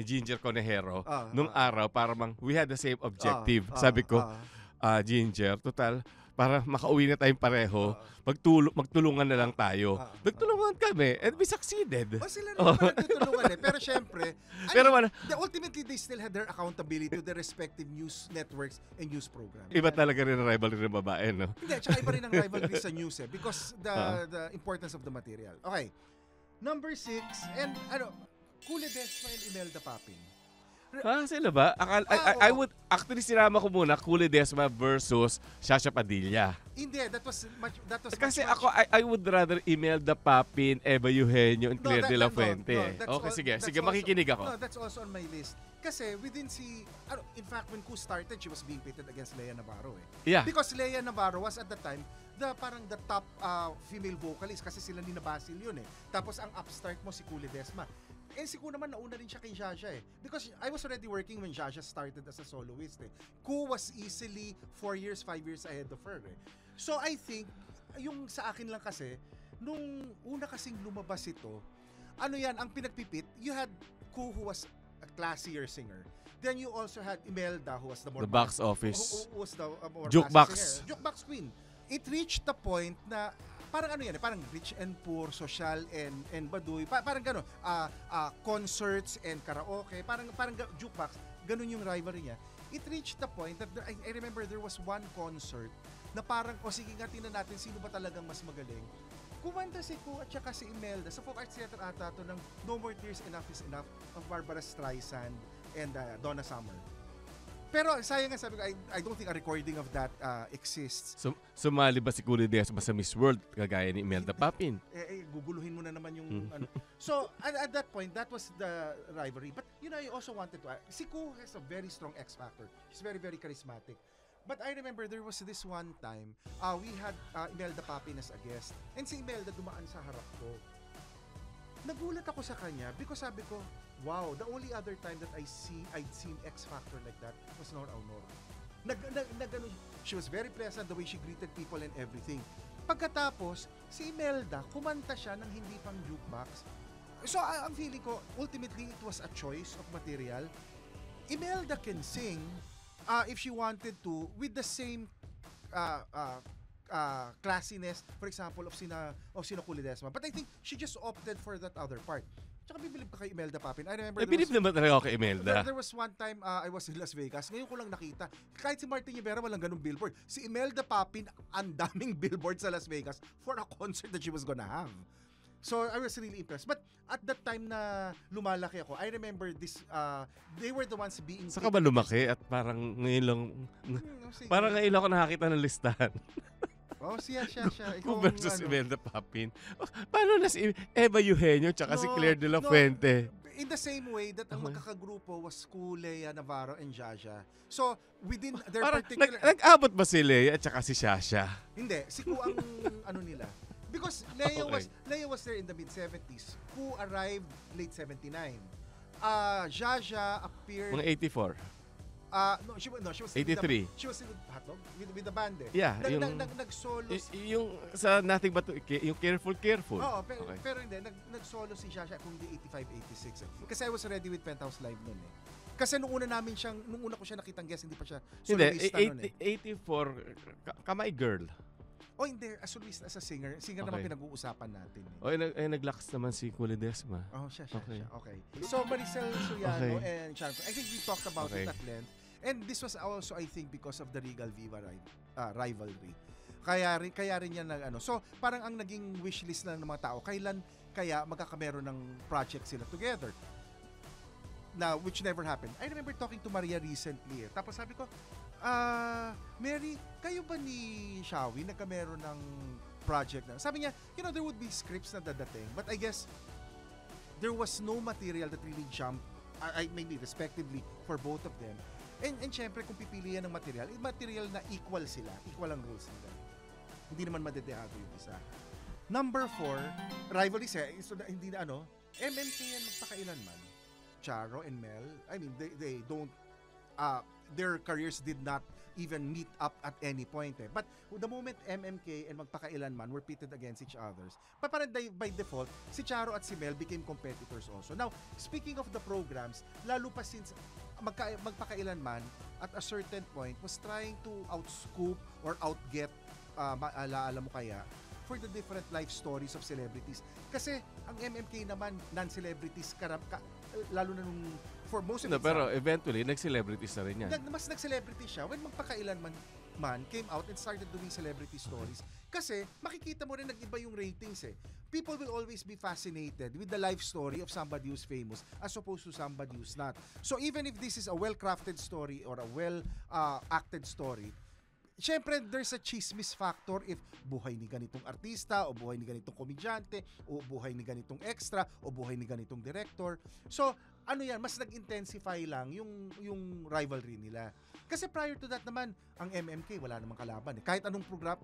Ginger Conejero nung araw, para we had the same objective. Sabi ko, Ginger, total, para makauwi na tayong pareho, magtulungan na lang tayo. Nagtulungan kami and we succeeded. Sila naman nagtutulungan Pero syempre, ultimately they still had their accountability to their respective news networks and news programs. Iba talaga rin ang rivalry ng babae, no? Hindi, tsaka iba rin ang rivalry sa news because the importance of the material. Okay. Number 6, and Cool Ledesma and Imelda Papin. Sila ba? I would actually sinama ko muna Cool Ledesma versus Shasha Padilla. Hindi, that was kasi I would rather Imelda Papin, Eva Eugenio, and Claire de la Fuente. Okay, sige, makikinig ako. No, that's also on my list. Kasi within in fact, when Cool started, she was being pitted against Lea Navarro Yeah. Because Lea Navarro was at the time the top female vocalist kasi sila ni Basil yun Tapos ang upstart mo si Cool Ledesma. And si Ku naman, nauna rin siya kay Jaja Because I was already working when Jaja started as a soloist Ku was easily 4 years, 5 years ahead of her So I think, yung sa akin lang kasi, nung una kasing lumabas ito, ang pinagpipit, you had Ku who was a classier singer. Then you also had Imelda who was the more... The box office. Who was the more Jukebox. Jukebox queen. It reached the point na parang parang rich and poor, social and baduy, parang gano'n, concerts and karaoke, parang jukebox, ganun yung rivalry niya. It reached the point that I remember there was one concert na parang, sige nga, tingnan natin sino ba talagang mas magaling. Kumanta si Ku at saka si Imelda sa Folk Arts Theater ata to ng No More Tears, Enough is Enough of Barbara Streisand and Donna Summer. Pero sayang nga, sabi ko, I don't think a recording of that exists. Sumali ba si Cool Ledesma sa Miss World kagaya ni Imelda Papin? Guguluhin mo na naman yung So, at that point, that was the rivalry. But, I also wanted to si Ku has a very strong X factor. She's very, very charismatic. But I remember there was this one time, we had Imelda Papin as a guest. And si Imelda dumaan sa harap ko. Nagulat ako sa kanya because sabi ko, wow, the only other time that I'd seen X Factor like that was Nora Aunor. She was very pleasant the way she greeted people and everything. Pagkatapos, si Imelda, kumanta siya ng hindi pang jukebox. So, ang feeling ko, ultimately, it was a choice of material. Imelda can sing if she wanted to with the same classiness, for example, of sina Cool Ledesma. But I think she just opted for that other part. Tsaka bibilib ka kay Imelda Papin. I remember Bilib naman talaga ako kay Imelda. There was one time I was in Las Vegas. Ngayon ko lang nakita. Kahit si Martin Rivera walang ganung billboard. Si Imelda Papin, ang daming billboard sa Las Vegas for a concert that she was gonna have. So I was really impressed. But at that time na lumalaki ako, I remember this, they were the ones being... Saka ba lumaki at parang ngayon lang, parang ngayon lang ako nakakita ng listahan. Siya. Ku versus Imelda Papin. Paano na si Eva Eugenio tsaka si Claire de la Fuente? In the same way that ang magkakagrupo was Ku, Lea Navarro, and Jaja. So, within their particular... Nag-abot ba si Lea at tsaka si Shasha? Hindi. Si Ku ang nila. Because Lea was there in the mid-70s. Ku arrived late 79. Jaja appeared... Mga 84. She was 83. She was in Hotdog with the band Yeah, nag-solo. Yung sa Nothing But yung Careful. Oo, Okay. pero hindi. Nag-solo si Shasha kung di 85, 86. Kasi I was already with Penthouse Live noon Kasi nung una ko siya nakitang guest, hindi pa siya soloista noon 84, Kamay Girl. Hindi. As soloista, as a singer. Singer naman pinag-uusapan natin. Nag-lax naman si Cool Ledesma. Siya. Okay. So, Maricel Soriano and Sharon, I think we talked about it at length. And this was also, I think, because of the Regal Viva rivalry. Kaya rin yan So, parang ang naging wishlist lang ng mga tao, kailan kaya magkakameron ng project sila together. Now, which never happened. I remember talking to Maria recently. Tapos sabi ko, Mary, kayo ba ni Shawi nagkameron ng project na? Sabi niya, there would be scripts na dadating. But I guess, there was no material that really jumped, maybe respectively, for both of them. And syempre, kung pipilian ng material na equal sila. Equal ang rules nila. Hindi naman madedehado yung isa. Number 4, rivalries hindi na MMK yan magpakailanman. Charo and Mel, I mean, they don't, their careers did not even meet up at any point. But the moment MMK and magpakailanman were pitted against each others, parang by default, si Charo at si Mel became competitors also. Now, speaking of the programs, lalo pa since magpakailanman at a certain point was trying to outscoop or outget, alam mo kaya, for the different life stories of celebrities. Kasi ang MMK naman, non-celebrities, lalo na nung for most of pero eventually, nag-celebrities na rin yan. Mas nag-celebrity siya when magpakailanman came out and started doing celebrity stories. Kasi makikita mo rin nag-iba yung ratings People will always be fascinated with the life story of somebody who's famous as opposed to somebody who's not. So even if this is a well-crafted story or a well-acted story, syempre, there's a chismis factor if buhay ni ganitong artista o buhay ni ganitong komedyante o buhay ni ganitong extra o buhay ni ganitong director. So, mas nag-intensify lang yung rivalry nila. Kasi prior to that naman, ang MMK wala namang kalaban. Kahit anong programa,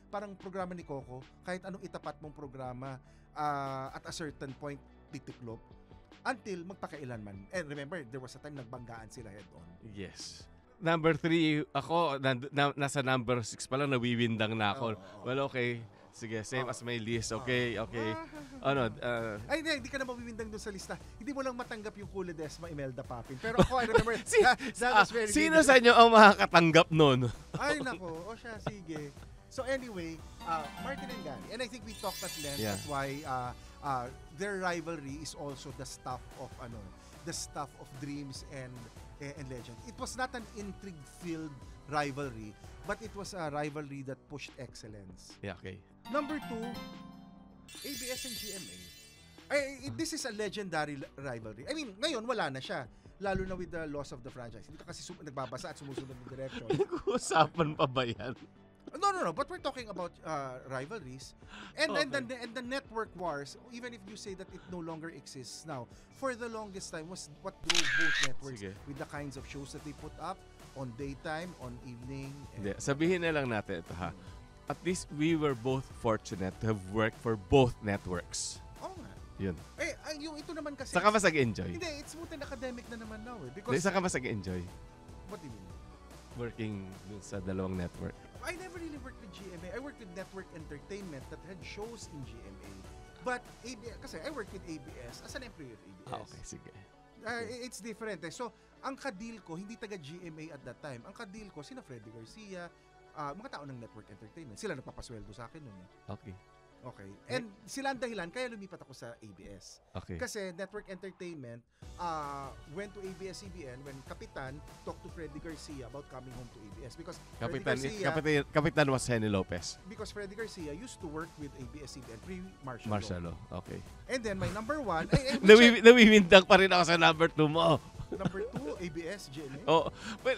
parang programa ni Coco, kahit anong itapat mong programa at a certain point, titiklop until magpakailanman. And remember, there was a time nagbanggaan sila head-on. Yes. Number 3, ako, nasa number 6 pa lang, nawiwindang na ako. Well, okay. Sige, same as my list. Okay. Ay, hindi ka na mawiwindang doon sa lista. Hindi mo lang matanggap yung Cool Ledesma, Imelda Papin. Pero ako, I remember, that was very sino sa inyo ang makakatanggap nun? Ay, nako. O siya, sige. So anyway, Martin and Gani. And I think we talked at length at why their rivalry is also the stuff of dreams and legend. It was not an intrigue-filled rivalry, but it was a rivalry that pushed excellence. Yeah, okay. Number 2, ABS and GMA. This is a legendary rivalry. I mean, ngayon wala na siya. Lalo na with the loss of the franchise. Hindi ka kasi nagbabasa at sumusunod ng direction. Nag-uusapan pa ba yan? No. But we're talking about rivalries. And the network wars, even if you say that it no longer exists now, for the longest time was what drove both networks with the kinds of shows that they put up on daytime, on evening. Sabihin na lang natin ito ha. At least we were both fortunate to have worked for both networks. Oo nga. Yun. Yung ito naman kasi... Saka mas nag-enjoy? Hindi, it's smooth and academic na naman now Because... Saka mas nag-enjoy? What do you mean? Working sa dalawang network. I never really worked with GMA. I worked with Network Entertainment that had shows in GMA. But ABS, kasi I worked with ABS as an employee of ABS. Okay, sige. It's different So, ang ka-deal ko, hindi taga GMA at that time. Ang ka-deal ko, sina Freddy Garcia, mga tao ng Network Entertainment. Sila nagpapasweldo sa akin nun Okay. And sila ang dahilan, kaya lumipat ako sa ABS. Okay. Kasi Network Entertainment went to ABS-CBN when Kapitan talked to Freddy Garcia about coming home to ABS. Because Kapitan was Henny Lopez. Because Freddy Garcia used to work with ABS-CBN pre-Martial Law. Okay. And then my number 1... Nawiwindang pa rin ako sa number 2 mo. Number 2, ABS, GMA? Oh, but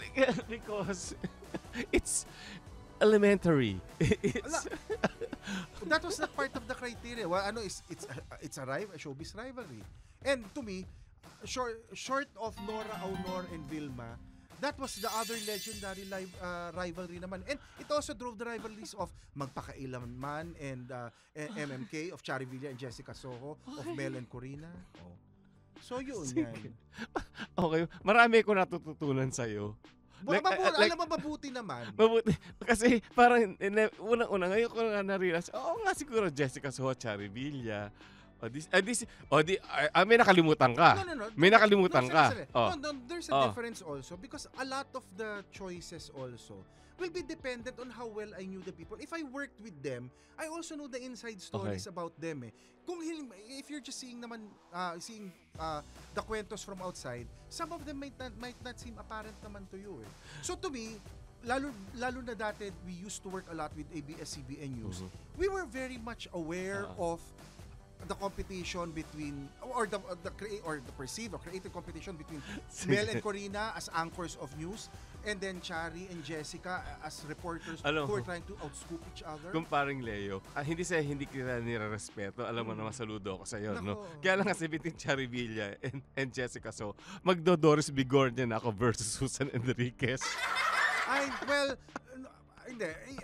because it's elementary. That was not part of the criteria. Well, it's a showbiz rivalry. And to me, short of Nora Aunor and Vilma, that was the other legendary rivalry naman. And it also drove the rivalries of Magpakailanman and MMK, of Chari Villa and Jessica Soho, of Mel and Corina. So yun yan. Okay, marami ko natututunan sa'yo. Alam mo, mabuti naman. Mabuti. Kasi parang, unang-una, ngayon ko na na-realize, nga siguro Jessica Soho, Chari Villa. May nakalimutan ka. No. May nakalimutan ka. No, there's a difference also because a lot of the choices also will be dependent on how well I knew the people. If I worked with them, I also know the inside stories about them. If you're just seeing the kwentos from outside, some of them might not seem apparent naman to you. So to me, lalo na dati we used to work a lot with ABS-CBN News. We were very much aware of the competition between or the perceived or creative competition between Mel and Corina as anchors of news, and then Chari and Jessica as reporters who are trying to outscoop each other. Kung paring Leo, hindi kita nire-respeto. Alam mo naman, saludo ako sa'yo, no? Kaya lang kasi between Chari Villa and Jessica, so magdo-Doris Bigornia na ako versus Susan Enriquez.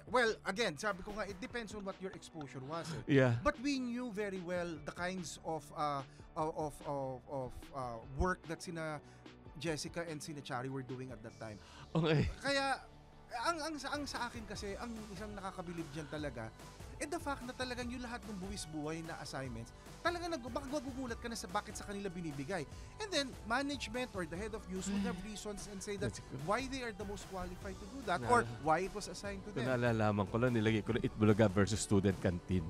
Well, again, sabi ko nga, it depends on what your exposure was. Yeah. But we knew very well the kinds of work that sina Jessica and sina Chari were doing at that time. Okay. Kaya, ang sa akin kasi, ang isang nakakabilib dyan talaga, the fact na talagang yung lahat ng buwis-buhay na assignments, talagang baka magugulat ka na sa bakit sa kanila binibigay. And then, management or the head of news would have reasons and say that why they are the most qualified to do that or why it was assigned to them. Kung nalalaman ko lang, nilagay ko na Itbulaga versus Student Canteen.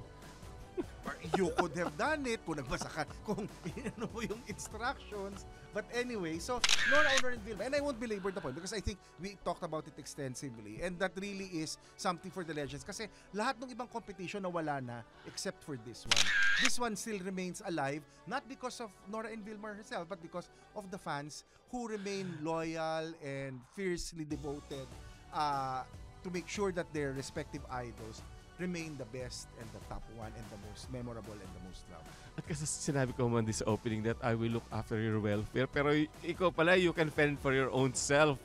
Or you could have done it kung nagbasa ka, kung ano mo yung instructions. But anyway, so Nora and Vilma, and I won't belabor the point because I think we talked about it extensively, and that really is something for the legends kasi lahat ng ibang competition na wala na except for this one. This one still remains alive, not because of Nora and Vilma herself, but because of the fans who remain loyal and fiercely devoted to make sure that their respective idols remain the best and the top one and the most memorable and the most loved. At kasi sinabi ko man this opening that I will look after your welfare, pero ikaw pala, you can fend for your own self.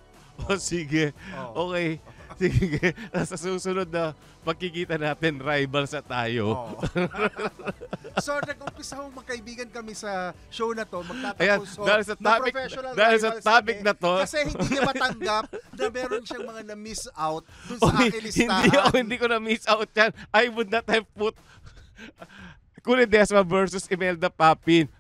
O sige, okay. Sige, sa susunod na magkikita natin, rivals na tayo. So, nag-umpisa akong magkaibigan kami sa show na to, Ayan, magtatapos dahil sa topic na to, kasi hindi niya matanggap na meron siyang mga na-miss out dun sa aking listahan. Hindi ko na-miss out yan. I would not have put Kulidesma versus Imelda Papin.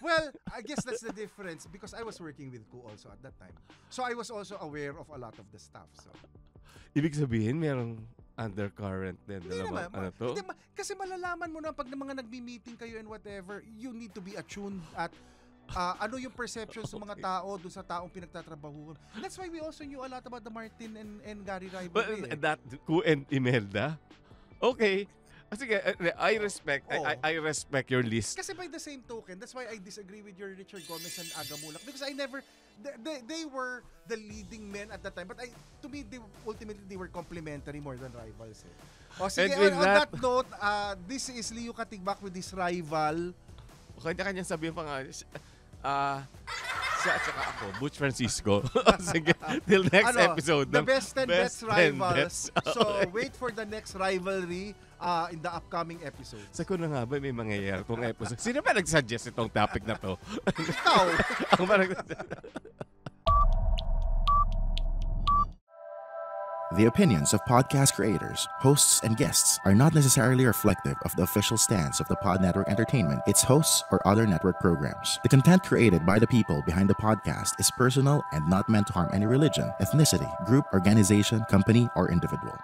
Well, I guess that's the difference because I was working with Ku also at that time. So I was also aware of a lot of the stuff. So ibig sabihin, merong undercurrent din. Hindi naman. Kasi malalaman mo na pag mga nagmi-meeting kayo and whatever, you need to be attuned at ano yung perception sa mga tao doon sa taong pinagtatrabahuan. That's why we also knew a lot about the Martin and Gary rivalry. But that Ku and Imelda? Okay. Sige, I respect your list. Kasi by the same token, that's why I disagree with your Richard Gomez and Aga Mulak because they were the leading men at that time, but to me ultimately they were complementary more than rivals. O sige, on that note, this is Leo Katigbak with this rival. Kanya-kanya sabihin pa nga, siya at saka ako, Butch Francisco. Sige, till next episode. The best and best rivals. So, wait for the next rivalry in the upcoming episode. Sa ko na nga ba may mangyayari itong episode? Sino ba nag-suggest itong topic na to? Ikaw! Ako ba The opinions of podcast creators, hosts, and guests are not necessarily reflective of the official stance of the Pod Network Entertainment, its hosts, or other network programs. The content created by the people behind the podcast is personal and not meant to harm any religion, ethnicity, group, organization, company, or individual.